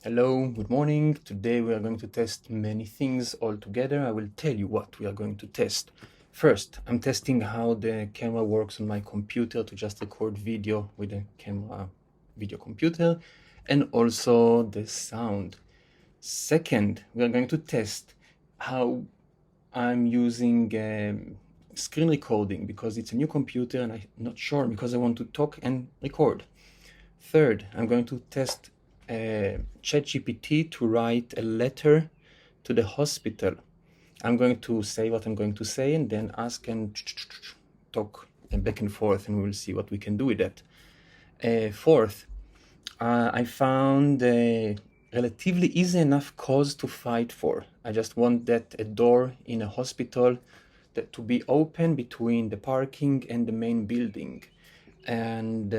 Hello, good morning. Today we are going to test many things all together. I will tell you what we are going to test. First, I'm testing how the camera works on my computer to just record video with a camera video computer, and also the sound. Second, we are going to test how I'm using screen recording because it's a new computer and I'm not sure because I want to talk and record. Third, I'm going to test ChatGPT to write a letter to the hospital. I'm going to say what I'm going to say and then ask and talk back and forth, and we'll see what we can do with that. Fourth, I found a relatively easy enough cause to fight for. I just want that a door in a hospital to be open between the parking and the main building. And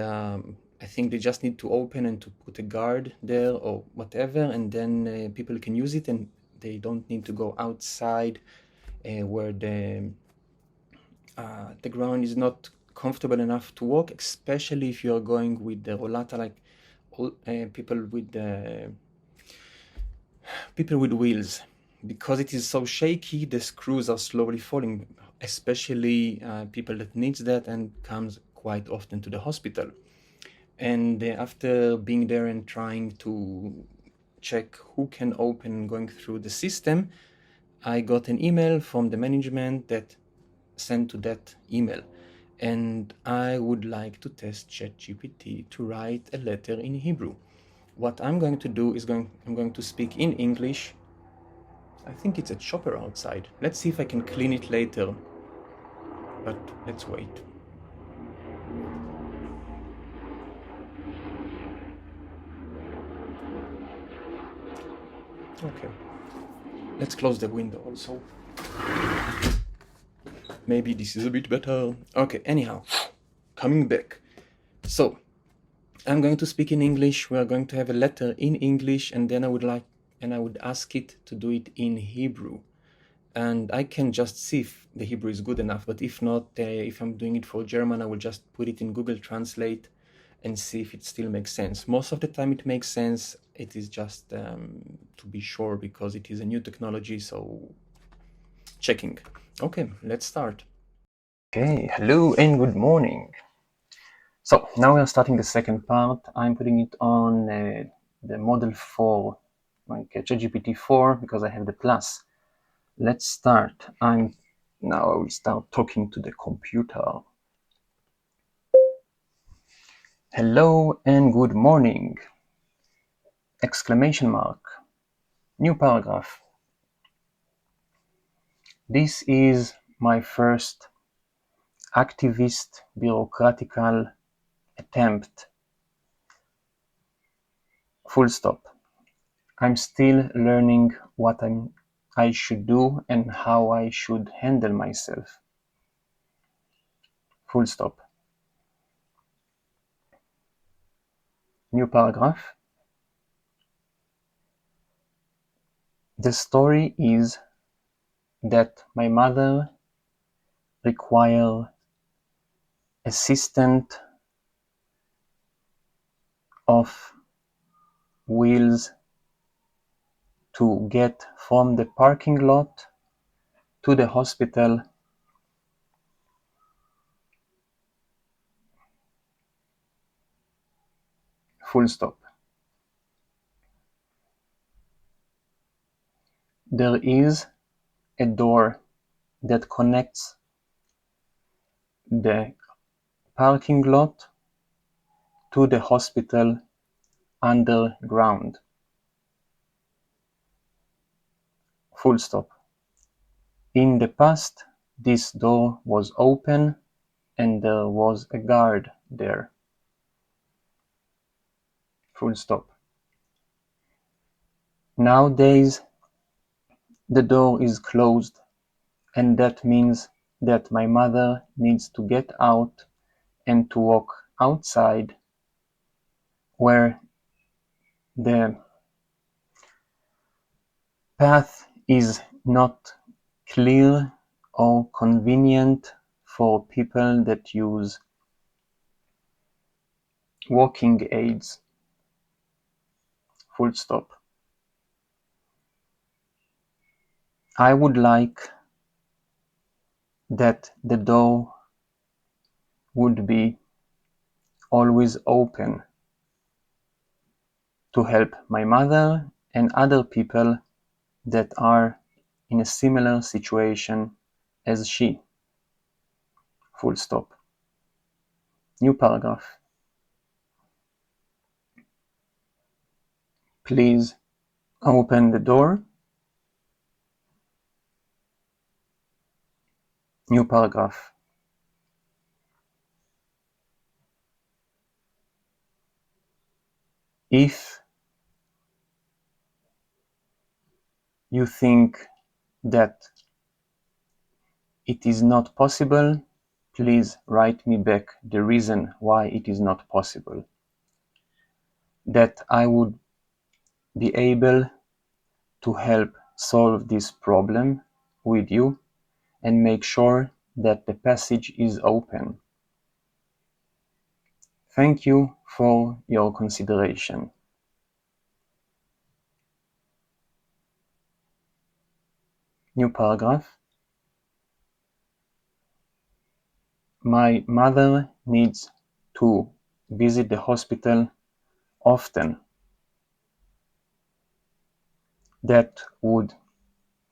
I think they just need to open and to put a guard there or whatever, and then people can use it and they don't need to go outside where the ground is not comfortable enough to walk, especially if you are going with the rollata, like people with wheels. Because it is so shaky, the screws are slowly falling, especially people that needs that and comes quite often to the hospital. And after being there and trying to check who can open going through the system, I got an email from the management that sent to that email. And I would like to test ChatGPT to write a letter in Hebrew. What I'm going to do is I'm going to speak in English. I think it's a chopper outside. Let's see if I can clean it later. But let's wait. Okay. Let's close the window also. Maybe this is a bit better. Okay, anyhow, coming back. So, I'm going to speak in English. We are going to have a letter in English, and then I would ask it to do it in Hebrew. And I can just see if the Hebrew is good enough. But if not, if I'm doing it for German, I will just put it in Google Translate and see if it still makes sense. Most of the time it makes sense. It is just to be sure because it is a new technology, so checking. Okay, let's start. Okay, hello and good morning. So now we are starting the second part. I'm putting it on the model 4, like ChatGPT 4, because I have the plus. Let's start. Now I will start talking to the computer. Hello and good morning. Exclamation mark. New paragraph. This is my first activist bureaucratical attempt. Full stop. I'm still learning what I should do and how I should handle myself. Full stop. New paragraph. The story is that my mother required assistant of wheels to get from the parking lot to the hospital. Full stop. There is a door that connects the parking lot to the hospital underground. Full stop. In the past, this door was open and there was a guard there. Full stop. Nowadays, the door is closed, and that means that my mother needs to get out and to walk outside where the path is not clear or convenient for people that use walking aids. full stop. I would like that the door would be always open to help my mother and other people that are in a similar situation as she. Full stop. New paragraph. Please open the door. New paragraph. If you think that it is not possible, please write me back the reason why it is not possible. That I would be able to help solve this problem with you and make sure that the passage is open. Thank you for your consideration. New paragraph. My mother needs to visit the hospital often. That would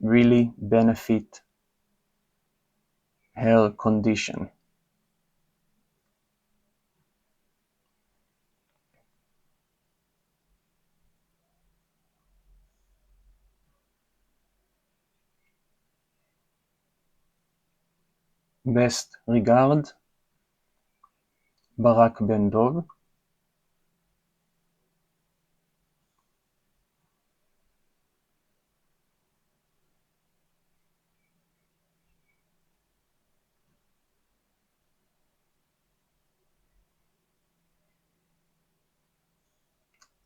really benefit her condition. Best regard, Barak Ben Dov.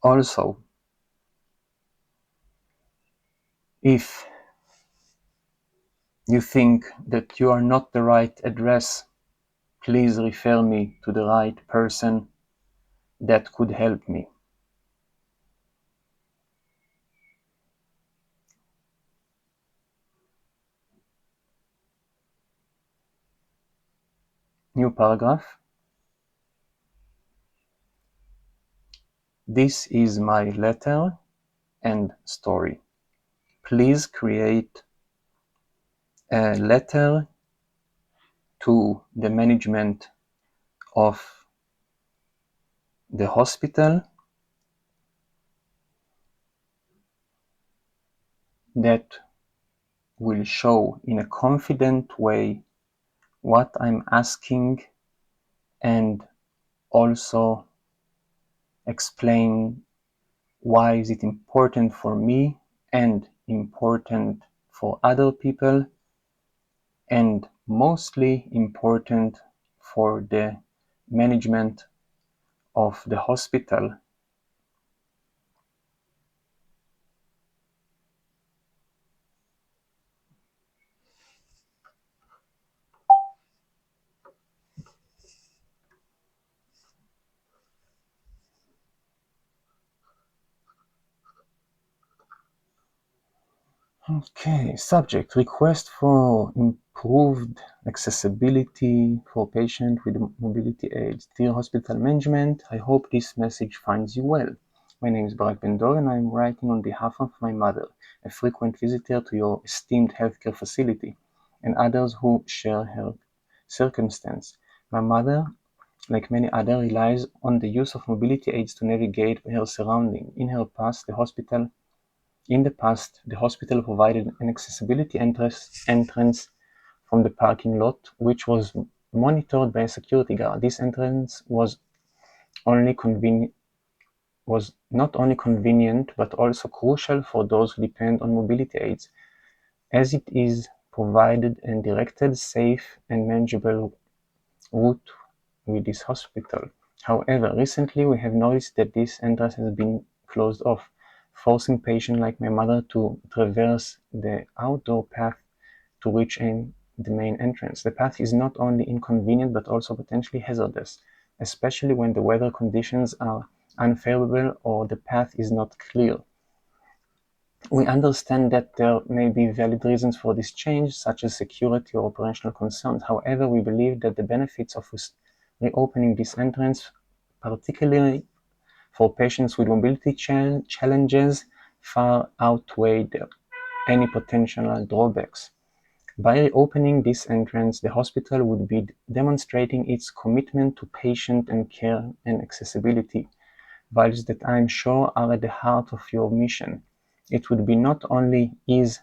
Also, if you think that you are not the right address, please refer me to the right person that could help me. New paragraph. This is my letter and story. Please create a letter to the management of the hospital that will show in a confident way what I'm asking and also explain why is it important for me and important for other people and mostly important for the management of the hospital. Okay, subject, request for improved accessibility for patients with mobility aids. Dear hospital management, I hope this message finds you well. My name is Barak Ben-Dor and I am writing on behalf of my mother, a frequent visitor to your esteemed healthcare facility, and others who share her circumstance. My mother, like many others, relies on the use of mobility aids to navigate her surroundings. In the past, the hospital provided an accessibility entrance from the parking lot, which was monitored by a security guard. This entrance was not only convenient but also crucial for those who depend on mobility aids, as it is provided and directed safe and manageable route with this hospital. However, recently we have noticed that this entrance has been closed off, forcing patients like my mother to traverse the outdoor path to reach the main entrance. The path is not only inconvenient but also potentially hazardous, especially when the weather conditions are unfavorable or the path is not clear. We understand that there may be valid reasons for this change, such as security or operational concerns. However, we believe that the benefits of reopening this entrance, particularly for patients with mobility challenges, far outweigh any potential drawbacks. By reopening this entrance, the hospital would be demonstrating its commitment to patient and care and accessibility, values that I'm sure are at the heart of your mission. It would be not only ease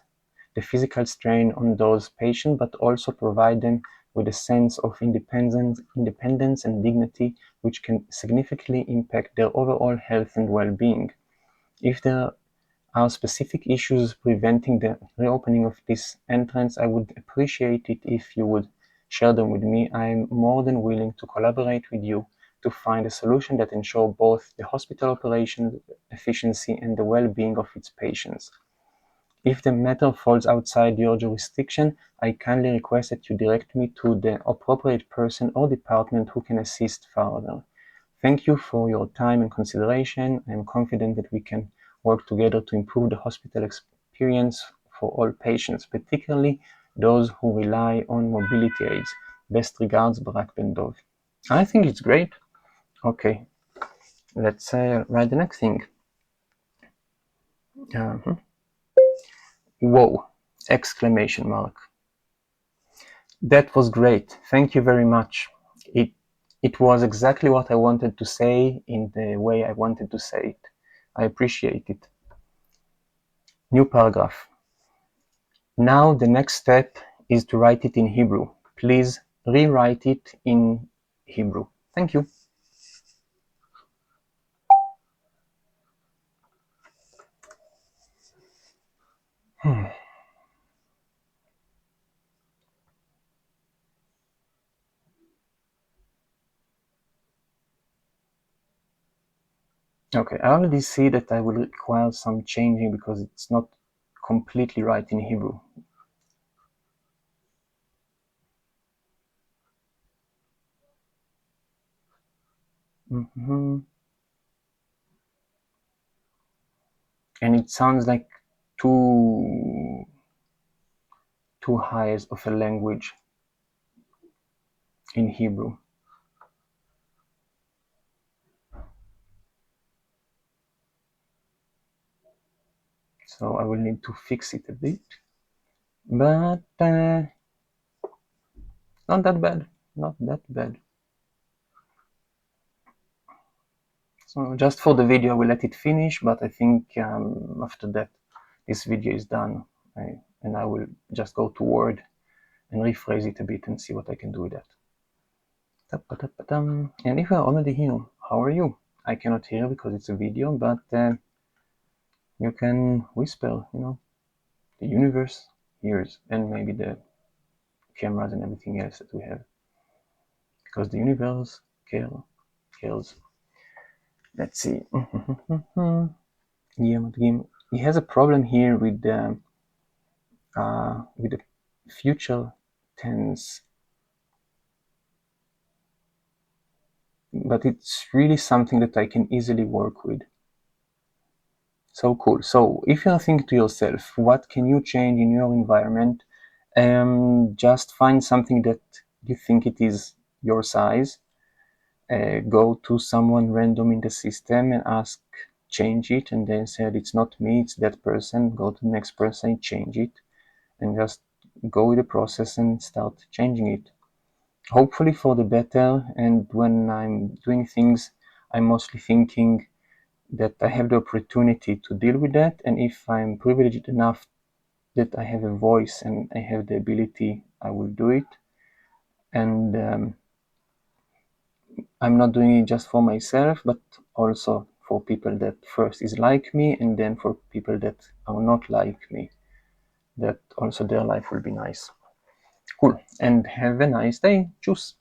the physical strain on those patients, but also provide them with a sense of independence and dignity, which can significantly impact their overall health and well-being. If there are specific issues preventing the reopening of this entrance, I would appreciate it if you would share them with me. I am more than willing to collaborate with you to find a solution that ensures both the hospital operation efficiency and the well-being of its patients. If the matter falls outside your jurisdiction, I kindly request that you direct me to the appropriate person or department who can assist further. Thank you for your time and consideration. I am confident that we can work together to improve the hospital experience for all patients, particularly those who rely on mobility aids. Best regards, Barak Bendov. I think it's great. Okay, let's write the next thing. Whoa! Exclamation mark. That was great. Thank you very much. It was exactly what I wanted to say in the way I wanted to say it. I appreciate it. New paragraph. Now the next step is to write it in Hebrew. Please rewrite it in Hebrew. Thank you. Okay, I already see that I will require some changing because it's not completely right in Hebrew. And it sounds like too high of a language in Hebrew. So I will need to fix it a bit. But not that bad. Not that bad. So just for the video, I will let it finish, but I think after that, this video is done. And I will just go to Word and rephrase it a bit and see what I can do with that. And if you're already here, how are you? I cannot hear because it's a video, but you can whisper, the universe hears, and maybe the cameras and everything else that we have. Because the universe cares. Let's see. He has a problem here with the future tense, but it's really something that I can easily work with. So cool. So if you're thinking to yourself, what can you change in your environment? Just find something that you think it is your size. Go to someone random in the system and ask, change it, and then said it's not me, it's that person. Go to the next person, change it, and just go with the process and start changing it. Hopefully for the better. And when I'm doing things, I'm mostly thinking that I have the opportunity to deal with that, and if I'm privileged enough that I have a voice and I have the ability, I will do it. And I'm not doing it just for myself, but also for people that first is like me, and then for people that are not like me, that also their life will be nice. Cool. And have a nice day. Tschüss.